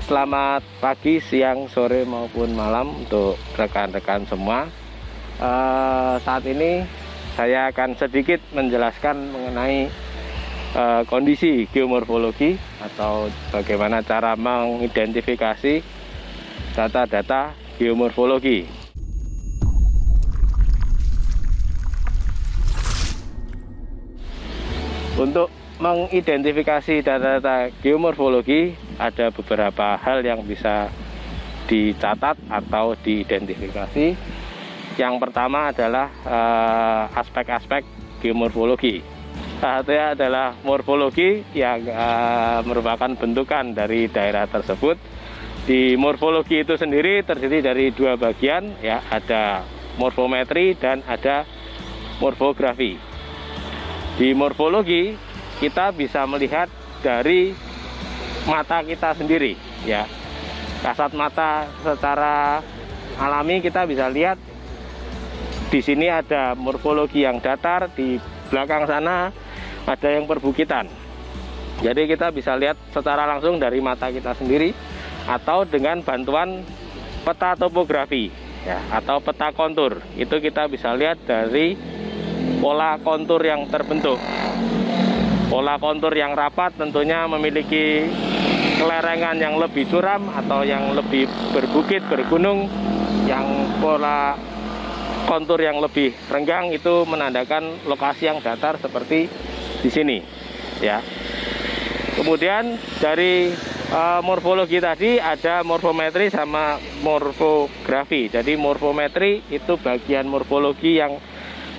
Selamat pagi, siang, sore maupun malam untuk rekan-rekan semua. Saat ini saya akan sedikit menjelaskan mengenai kondisi geomorfologi atau bagaimana cara mengidentifikasi data-data geomorfologi. Untuk mengidentifikasi data-data geomorfologi, ada beberapa hal yang bisa dicatat atau diidentifikasi. Yang pertama adalah aspek-aspek geomorfologi. Salah satunya adalah morfologi yang merupakan bentukan dari daerah tersebut. Di morfologi itu sendiri terdiri dari dua bagian, ya, ada morfometri dan ada morfografi. Di morfologi kita bisa melihat dari mata kita sendiri, ya. Kasat mata secara alami kita bisa lihat di sini ada morfologi yang datar, di belakang sana ada yang perbukitan. Jadi kita bisa lihat secara langsung dari mata kita sendiri atau dengan bantuan peta topografi, ya, atau peta kontur. Itu kita bisa lihat dari pola kontur yang terbentuk. Pola kontur yang rapat tentunya memiliki kelerengan yang lebih curam atau yang lebih berbukit, bergunung. Yang pola kontur yang lebih renggang itu menandakan lokasi yang datar seperti di sini, ya. Kemudian dari morfologi tadi ada morfometri sama morfografi. Jadi morfometri itu bagian morfologi yang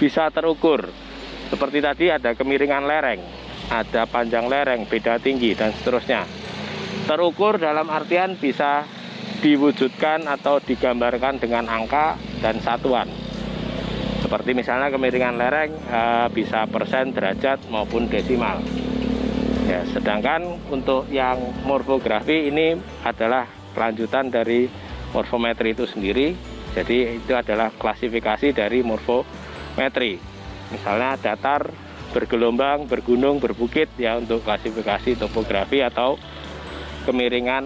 bisa terukur. Seperti tadi ada kemiringan lereng, ada panjang lereng, beda tinggi, dan seterusnya. Terukur dalam artian bisa diwujudkan atau digambarkan dengan angka dan satuan. Seperti misalnya kemiringan lereng bisa persen, derajat, maupun desimal. Ya, sedangkan untuk yang morfografi ini adalah kelanjutan dari morfometri itu sendiri. Jadi itu adalah klasifikasi dari morfometri. Misalnya datar, bergelombang, bergunung, berbukit, ya, untuk klasifikasi topografi atau kemiringan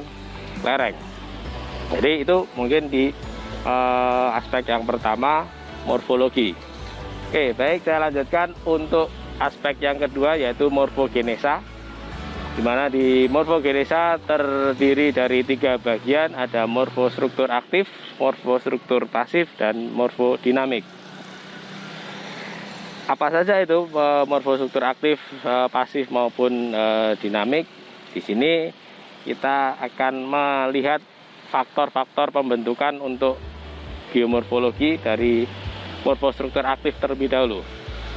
lereng. Jadi itu mungkin di aspek yang pertama, morfologi. Oke, baik, saya lanjutkan untuk aspek yang kedua, yaitu morfogenesa. Di mana di morfogenesa terdiri dari tiga bagian, ada morfostruktur aktif, morfostruktur pasif, dan morfodinamik. Apa saja itu morfostruktur aktif, pasif maupun dinamik? Di sini kita akan melihat faktor-faktor pembentukan untuk geomorfologi dari morfostruktur aktif terlebih dahulu.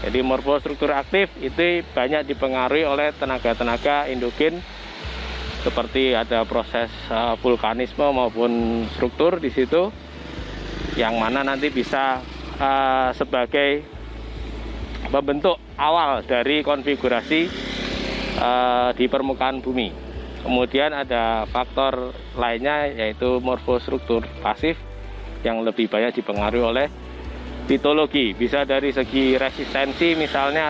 Jadi morfostruktur aktif itu banyak dipengaruhi oleh tenaga-tenaga endogen, seperti ada proses vulkanisme maupun struktur di situ, yang mana nanti bisa sebagai membentuk awal dari konfigurasi di permukaan bumi. Kemudian ada faktor lainnya, yaitu morfostruktur pasif yang lebih banyak dipengaruhi oleh litologi, bisa dari segi resistensi misalnya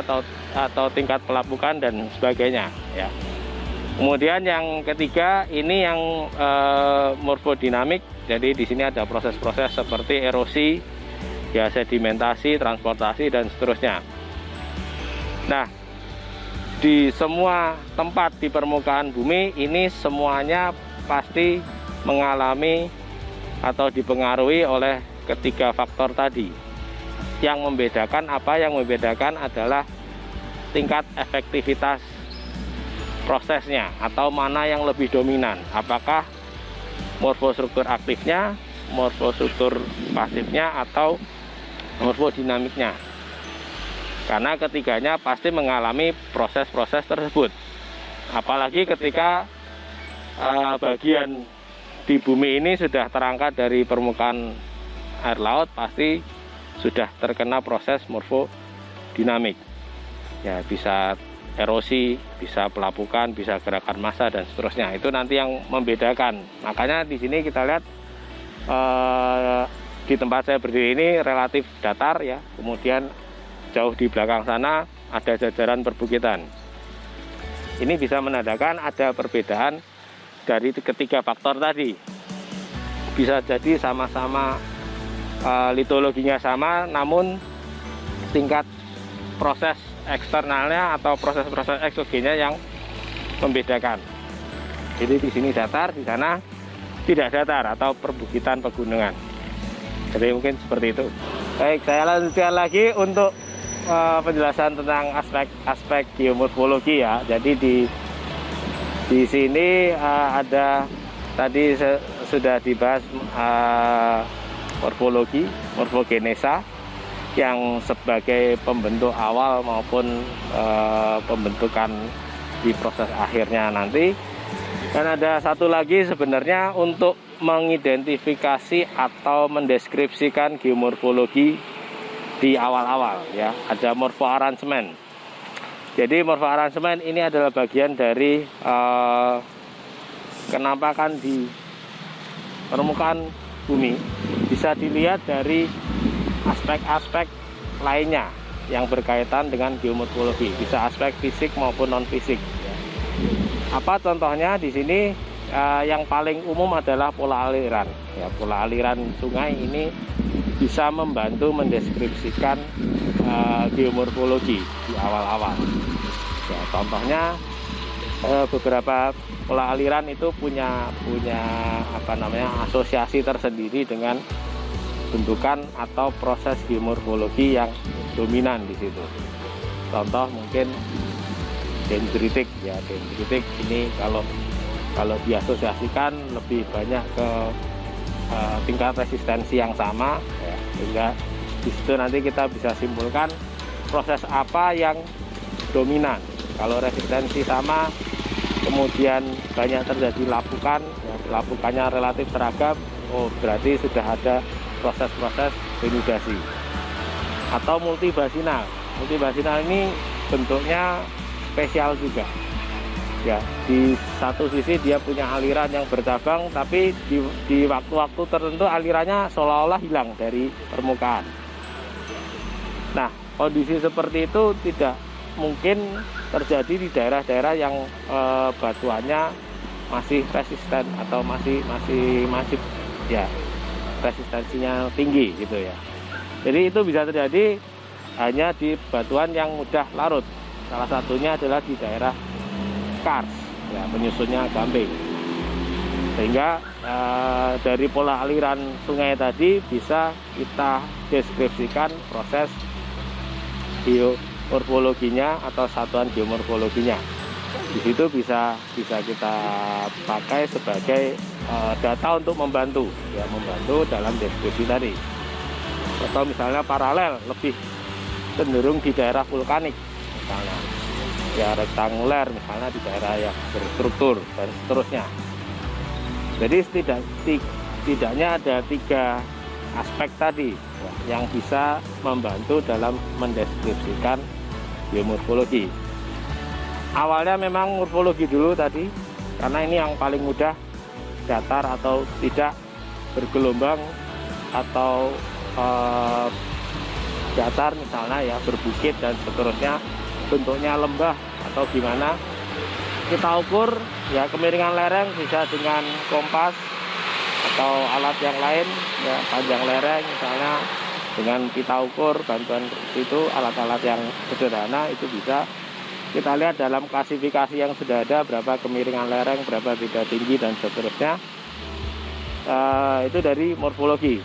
atau tingkat pelapukan dan sebagainya, ya. Kemudian yang ketiga ini yang morfodinamik. Jadi di sini ada proses-proses seperti erosi, ya, sedimentasi, transportasi, dan seterusnya. Nah, di semua tempat di permukaan bumi ini semuanya pasti mengalami atau dipengaruhi oleh ketiga faktor tadi. Yang membedakan apa? Yang membedakan adalah tingkat efektivitas prosesnya atau mana yang lebih dominan. Apakah morfostruktur aktifnya, morfostruktur pasifnya, atau morfodinamiknya. Karena ketiganya pasti mengalami proses-proses tersebut. Apalagi ketika bagian di bumi ini sudah terangkat dari permukaan air laut, pasti sudah terkena proses morfodinamik. Ya, bisa erosi, bisa pelapukan, bisa gerakan massa, dan seterusnya. Itu nanti yang membedakan. Makanya di sini kita lihat di tempat saya berdiri ini relatif datar, ya. Kemudian jauh di belakang sana ada jajaran perbukitan. Ini bisa menandakan ada perbedaan dari ketiga faktor tadi. Bisa jadi sama-sama litologinya sama, namun tingkat proses eksternalnya atau proses-proses eksogennya yang membedakan. Jadi di sini datar, di sana tidak datar atau perbukitan pegunungan. Jadi mungkin seperti itu. Baik, saya lanjutkan lagi untuk penjelasan tentang aspek geomorfologi ya. Jadi di sini ada tadi sudah dibahas morfogenesa yang sebagai pembentuk awal maupun pembentukan di proses akhirnya nanti. Dan ada satu lagi sebenarnya untuk mengidentifikasi atau mendeskripsikan geomorfologi di awal-awal ya, ada morpho arrangement. Jadi morpho arrangement ini adalah bagian dari kenampakan di permukaan bumi bisa dilihat dari aspek-aspek lainnya yang berkaitan dengan geomorfologi, bisa aspek fisik maupun non fisik. Apa contohnya di sini? Yang paling umum adalah pola aliran. Ya, pola aliran sungai ini bisa membantu mendeskripsikan geomorfologi di awal-awal. Ya, contohnya beberapa pola aliran itu punya asosiasi tersendiri dengan bentukan atau proses geomorfologi yang dominan di situ. Contoh mungkin dendritik ya, dendritik ini kalau diasosiasikan lebih banyak ke tingkat resistensi yang sama ya, sehingga di situ nanti kita bisa simpulkan proses apa yang dominan. Kalau resistensi sama, kemudian banyak terjadi lapukan ya, lapukannya relatif seragam, oh berarti sudah ada proses-proses denudasi. Atau multibasinal. Multibasinal ini bentuknya spesial juga ya, di satu sisi dia punya aliran yang bercabang, tapi di waktu-waktu tertentu alirannya seolah-olah hilang dari permukaan. Nah, kondisi seperti itu tidak mungkin terjadi di daerah-daerah yang batuannya masih resisten atau masih ya resistensinya tinggi gitu ya. Jadi itu bisa terjadi hanya di batuan yang mudah larut. Salah satunya adalah di daerah kars, ya, penyusunnya gamping. Sehingga dari pola aliran sungai tadi bisa kita deskripsikan proses geomorfologinya atau satuan geomorfologinya. Di situ bisa kita pakai sebagai data untuk membantu dalam deskripsi tadi. Atau misalnya paralel lebih cenderung di daerah vulkanik. Misalnya ya rektanguler misalnya di daerah yang berstruktur dan seterusnya. Jadi setidaknya ada 3 aspek tadi ya, yang bisa membantu dalam mendeskripsikan geomorfologi. Awalnya memang morfologi dulu tadi karena ini yang paling mudah, datar atau tidak, bergelombang atau datar misalnya ya, berbukit dan seterusnya, bentuknya lembah atau gimana, kita ukur ya kemiringan lereng bisa dengan kompas atau alat yang lain ya, panjang lereng misalnya dengan pita ukur, bantuan itu alat-alat yang sederhana itu bisa kita lihat dalam klasifikasi yang sudah ada, berapa kemiringan lereng, berapa beda tinggi dan seterusnya. Itu dari morfologi,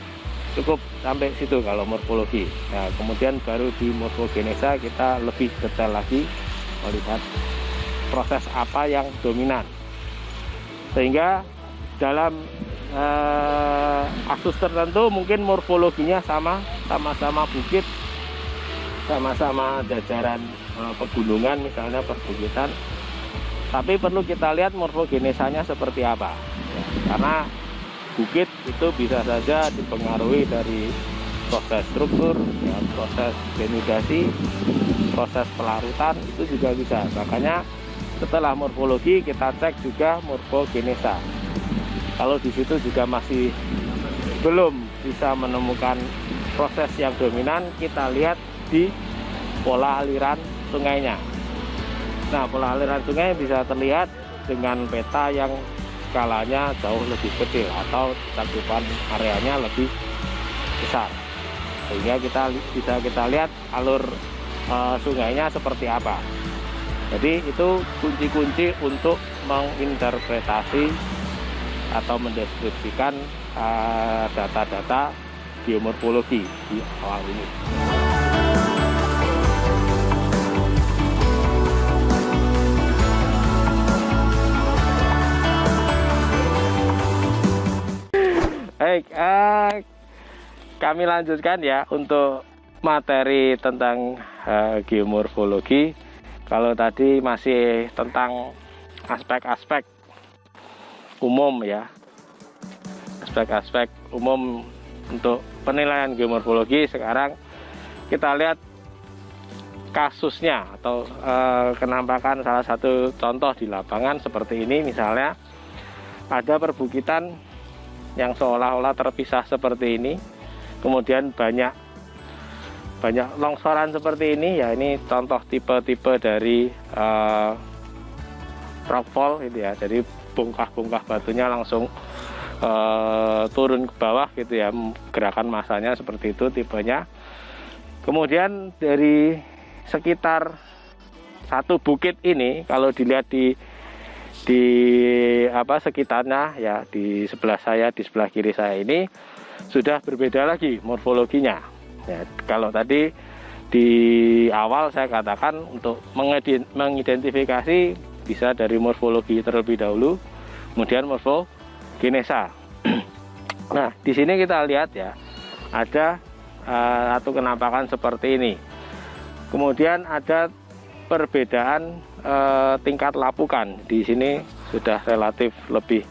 cukup sampai situ kalau morfologi. Nah, kemudian baru di morfogenesa kita lebih detail lagi melihat proses apa yang dominan, sehingga dalam kasus tertentu mungkin morfologinya sama-sama bukit, sama-sama jajaran pegunungan misalnya perbukitan, tapi perlu kita lihat morfogenesanya seperti apa ya, karena bukit itu bisa saja dipengaruhi dari proses struktur, ya, proses denudasi, proses pelarutan, itu juga bisa. Makanya setelah morfologi kita cek juga morfogenesa. Kalau di situ juga masih belum bisa menemukan proses yang dominan, kita lihat di pola aliran sungainya. Nah, pola aliran sungai bisa terlihat dengan peta yang skalanya jauh lebih kecil atau cakupan areanya lebih besar, sehingga bisa kita lihat alur sungainya seperti apa. Jadi itu kunci-kunci untuk menginterpretasi atau mendeskripsikan data-data geomorfologi di awal ini. Baik, kami lanjutkan ya untuk materi tentang geomorfologi. Kalau tadi masih tentang aspek-aspek umum ya, aspek-aspek umum untuk penilaian geomorfologi. Sekarang kita lihat kasusnya atau kenampakan salah satu contoh di lapangan seperti ini. Misalnya ada perbukitan yang seolah-olah terpisah seperti ini, kemudian banyak longsoran seperti ini ya. Ini contoh tipe-tipe dari rockfall gitu ya. Jadi bongkah-bongkah batunya langsung turun ke bawah gitu ya, gerakan masanya seperti itu tipenya. Kemudian dari sekitar satu bukit ini, kalau dilihat di sekitarnya ya, di sebelah saya, di sebelah kiri saya ini sudah berbeda lagi morfologinya. Ya, kalau tadi di awal saya katakan untuk mengidentifikasi bisa dari morfologi terlebih dahulu, kemudian morfogenesa. Nah, di sini kita lihat ya, ada satu kenampakan seperti ini. Kemudian ada perbedaan tingkat lapukan. Di sini sudah relatif lebih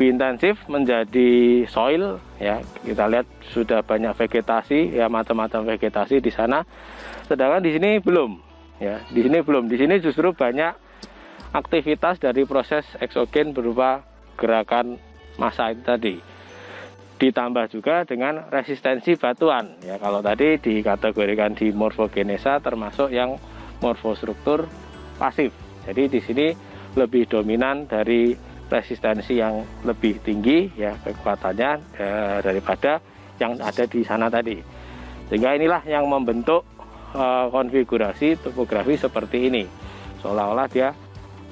intensif menjadi soil ya. Kita lihat sudah banyak vegetasi ya, macam-macam vegetasi di sana. Sedangkan di sini belum ya. Di sini belum. Di sini justru banyak aktivitas dari proses eksogen berupa gerakan massa itu tadi. Ditambah juga dengan resistensi batuan ya. Kalau tadi dikategorikan di morfogenesa termasuk yang morfostruktur pasif. Jadi di sini lebih dominan dari resistensi yang lebih tinggi ya kekuatannya daripada yang ada di sana tadi. Sehingga inilah yang membentuk konfigurasi topografi seperti ini. Seolah-olah dia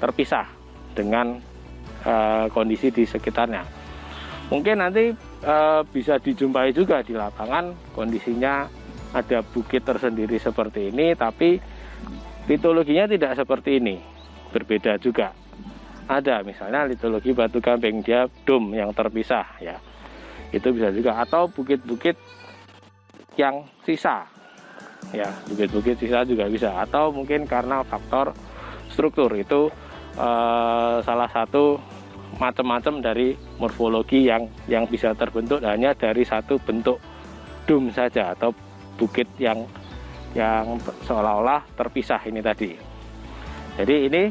terpisah dengan kondisi di sekitarnya. Mungkin nanti bisa dijumpai juga di lapangan kondisinya ada bukit tersendiri seperti ini, tapi litologinya tidak seperti ini, berbeda juga. Ada misalnya litologi batu gamping, dia dom yang terpisah ya, itu bisa juga. Atau bukit-bukit yang sisa ya, bukit-bukit sisa juga bisa. Atau mungkin karena faktor struktur, itu salah satu macam-macam dari morfologi yang bisa terbentuk hanya dari satu bentuk dom saja, atau bukit yang seolah-olah terpisah ini tadi. Jadi ini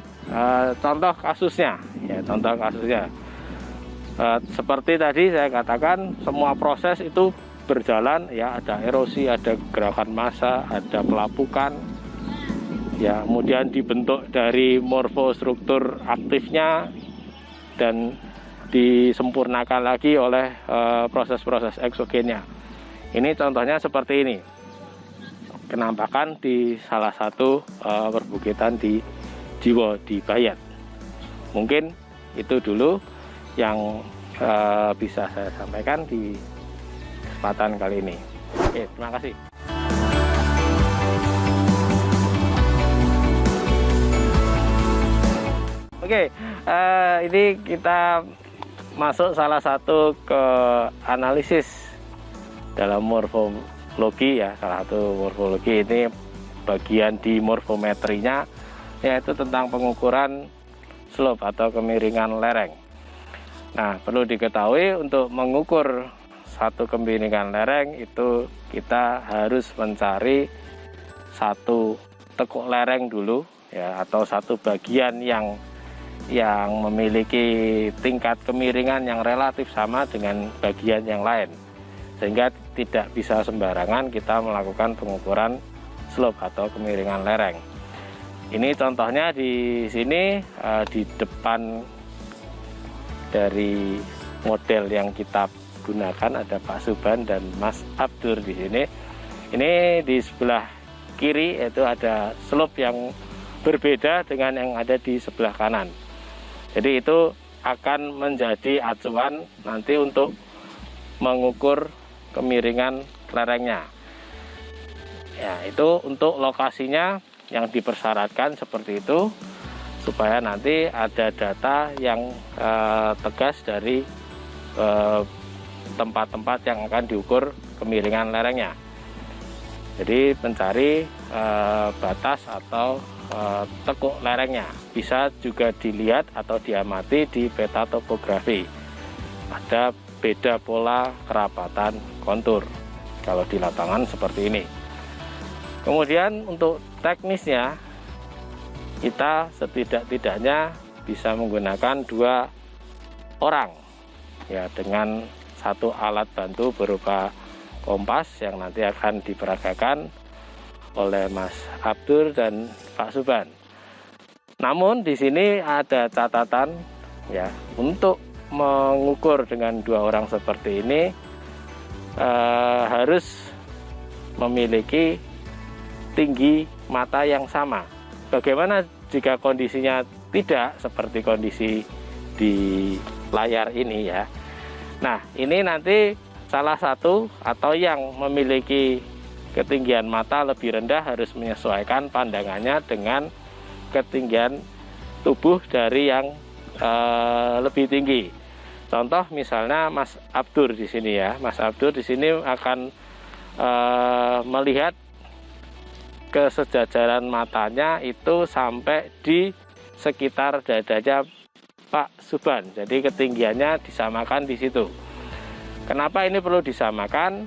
contoh kasusnya ya, contoh kasusnya. Seperti tadi saya katakan, semua proses itu berjalan ya, ada erosi, ada gerakan massa, ada pelapukan ya, kemudian dibentuk dari morfostruktur aktifnya dan disempurnakan lagi oleh proses-proses eksogennya. Ini contohnya seperti ini, kenampakan di salah satu perbukitan di Jiwo di Bayat. Mungkin itu dulu yang bisa saya sampaikan di kesempatan kali ini. Oke, terima kasih. Oke, ini kita masuk salah satu ke analisis dalam morfologi ya. Salah satu morfologi ini bagian di morfometrinya, yaitu tentang pengukuran slope atau kemiringan lereng. Nah, perlu diketahui untuk mengukur satu kemiringan lereng itu kita harus mencari satu tekuk lereng dulu ya, atau satu bagian yang memiliki tingkat kemiringan yang relatif sama dengan bagian yang lain, sehingga tidak bisa sembarangan kita melakukan pengukuran slope atau kemiringan lereng. Ini contohnya di sini di depan dari model yang kita gunakan ada Pak Suban dan Mas Abdur di sini. Ini di sebelah kiri itu ada slope yang berbeda dengan yang ada di sebelah kanan. Jadi itu akan menjadi acuan nanti untuk mengukur kemiringan lerengnya. Ya, itu untuk lokasinya yang dipersyaratkan seperti itu, supaya nanti ada data yang tegas dari tempat-tempat yang akan diukur kemiringan lerengnya. Jadi mencari batas atau tekuk lerengnya bisa juga dilihat atau diamati di peta topografi. Ada beda pola kerapatan kontur kalau di lapangan seperti ini. Kemudian untuk teknisnya kita setidak-tidaknya bisa menggunakan 2 orang ya, dengan satu alat bantu berupa kompas yang nanti akan diperagakan oleh Mas Abdur dan Pak Suban. Namun di sini ada catatan ya, untuk mengukur dengan 2 orang seperti ini harus memiliki tinggi mata yang sama. Bagaimana jika kondisinya tidak seperti kondisi di layar ini ya. Nah, ini nanti salah satu atau yang memiliki ketinggian mata lebih rendah harus menyesuaikan pandangannya dengan ketinggian tubuh dari yang lebih tinggi. Contoh misalnya Mas Abdur di sini ya. Mas Abdur di sini akan melihat kesejajaran matanya itu sampai di sekitar dadanya Pak Suban. Jadi ketinggiannya disamakan di situ. Kenapa ini perlu disamakan?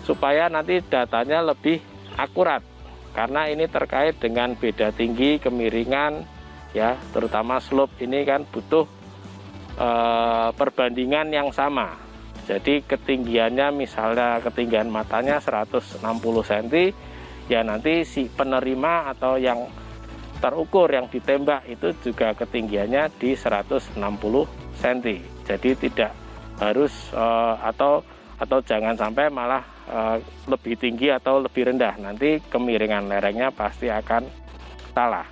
Supaya nanti datanya lebih akurat. Karena ini terkait dengan beda tinggi, kemiringan ya, terutama slope ini kan butuh perbandingan yang sama. Jadi ketinggiannya misalnya ketinggian matanya 160 cm, ya nanti si penerima atau yang terukur yang ditembak itu juga ketinggiannya di 160 cm. Jadi tidak harus atau jangan sampai malah lebih tinggi atau lebih rendah, nanti kemiringan lerengnya pasti akan salah.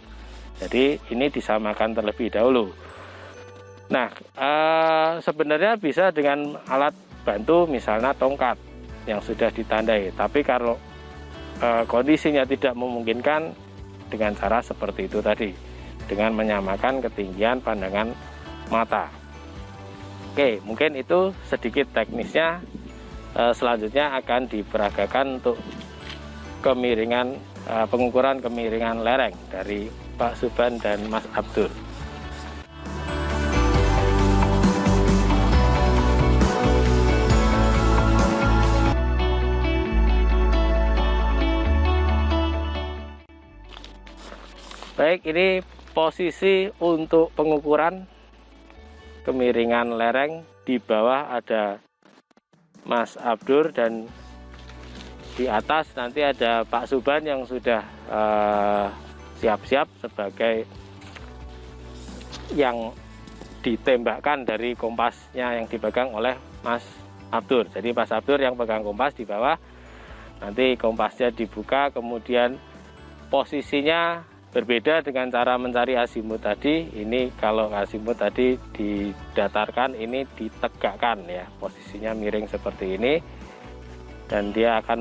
Jadi ini disamakan terlebih dahulu. Nah, sebenarnya bisa dengan alat bantu misalnya tongkat yang sudah ditandai, tapi kalau kondisinya tidak memungkinkan, dengan cara seperti itu tadi, dengan menyamakan ketinggian pandangan mata. Oke, mungkin itu sedikit teknisnya. Selanjutnya akan diperagakan untuk kemiringan, pengukuran kemiringan lereng dari Pak Suban dan Mas Abdur. Baik, ini posisi untuk pengukuran kemiringan lereng. Di bawah ada Mas Abdur dan di atas nanti ada Pak Suban yang sudah siap-siap sebagai yang ditembakkan dari kompasnya yang dipegang oleh Mas Abdur. Jadi Mas Abdur yang pegang kompas di bawah, nanti kompasnya dibuka, kemudian posisinya berbeda dengan cara mencari azimut tadi. Ini kalau azimut tadi didatarkan, ini ditegakkan ya, posisinya miring seperti ini, dan dia akan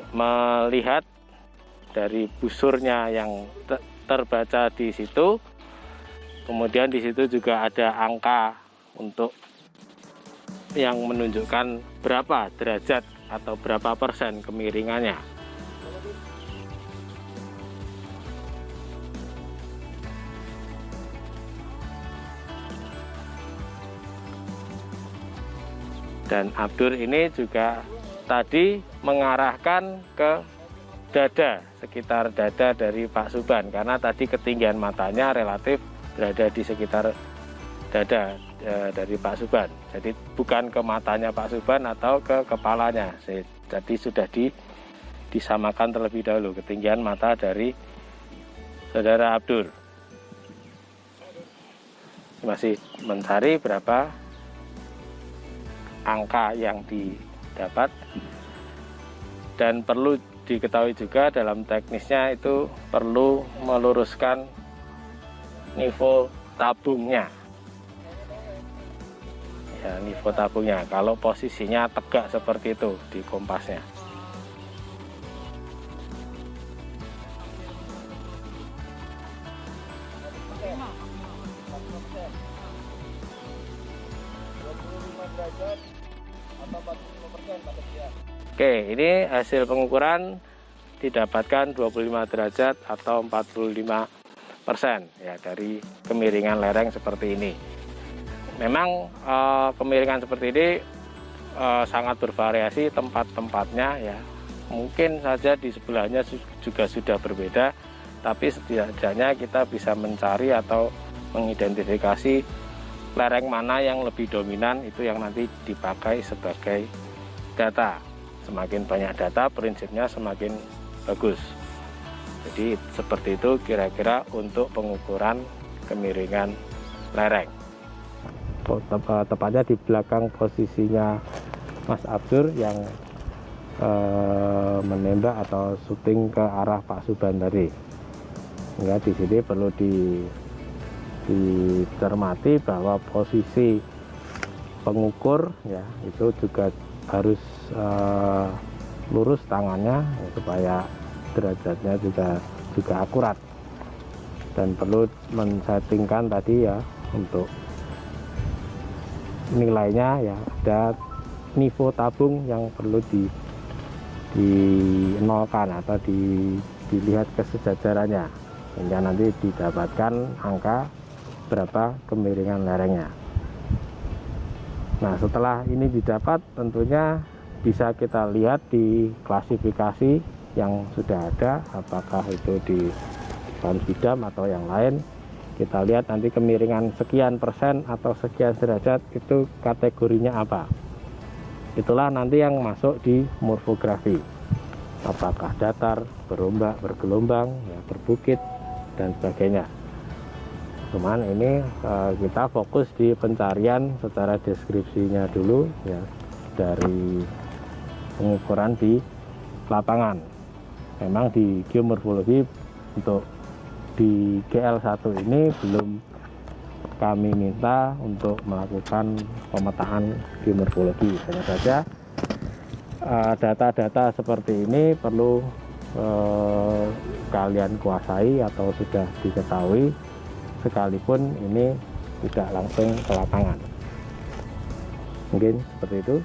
melihat dari busurnya yang terbaca di situ. Kemudian di situ juga ada angka untuk yang menunjukkan berapa derajat atau berapa persen kemiringannya. Dan Abdur ini juga tadi mengarahkan ke dada, sekitar dada dari Pak Suban, karena tadi ketinggian matanya relatif berada di sekitar dada dari Pak Suban. Jadi bukan ke matanya Pak Suban atau ke kepalanya. Jadi sudah disamakan terlebih dahulu ketinggian mata dari saudara Abdur. Masih mencari berapa angka yang didapat. Dan perlu diketahui juga dalam teknisnya itu perlu meluruskan nivou tabungnya. Ya, nivou tabungnya kalau posisinya tegak seperti itu di kompasnya. Oke, ini hasil pengukuran didapatkan 25 derajat atau 45% ya dari kemiringan lereng seperti ini. Memang kemiringan seperti ini sangat bervariasi tempat-tempatnya ya. Mungkin saja di sebelahnya juga sudah berbeda, tapi setidaknya kita bisa mencari atau mengidentifikasi lereng mana yang lebih dominan, itu yang nanti dipakai sebagai data. Semakin banyak data, prinsipnya semakin bagus. Jadi seperti itu kira-kira untuk pengukuran kemiringan lereng. Tepatnya di belakang posisinya Mas Abdur yang menembak atau syuting ke arah Pak Suban tadi. Sehingga di sini perlu dicermati bahwa posisi pengukur ya itu juga harus lurus tangannya ya, supaya derajatnya juga akurat, dan perlu men-settingkan tadi ya untuk nilainya ya, ada nivou tabung yang perlu dinolkan atau dilihat kesejajarannya sehingga nanti didapatkan angka berapa kemiringan lerengnya. Nah, setelah ini didapat, tentunya bisa kita lihat di klasifikasi yang sudah ada, apakah itu di Bidam atau yang lain. Kita lihat nanti kemiringan sekian persen atau sekian derajat itu kategorinya apa. Itulah nanti yang masuk di morfografi. Apakah datar, berombak, bergelombang, ya, berbukit, dan sebagainya. Cuman ini kita fokus di pencarian secara deskripsinya dulu ya, dari pengukuran di lapangan. Memang di geomorfologi untuk di GL1 ini belum kami minta untuk melakukan pemetaan geomorfologi. Hanya saja data-data seperti ini perlu kalian kuasai atau sudah diketahui, sekalipun ini tidak langsung ke lapangan. Mungkin seperti itu.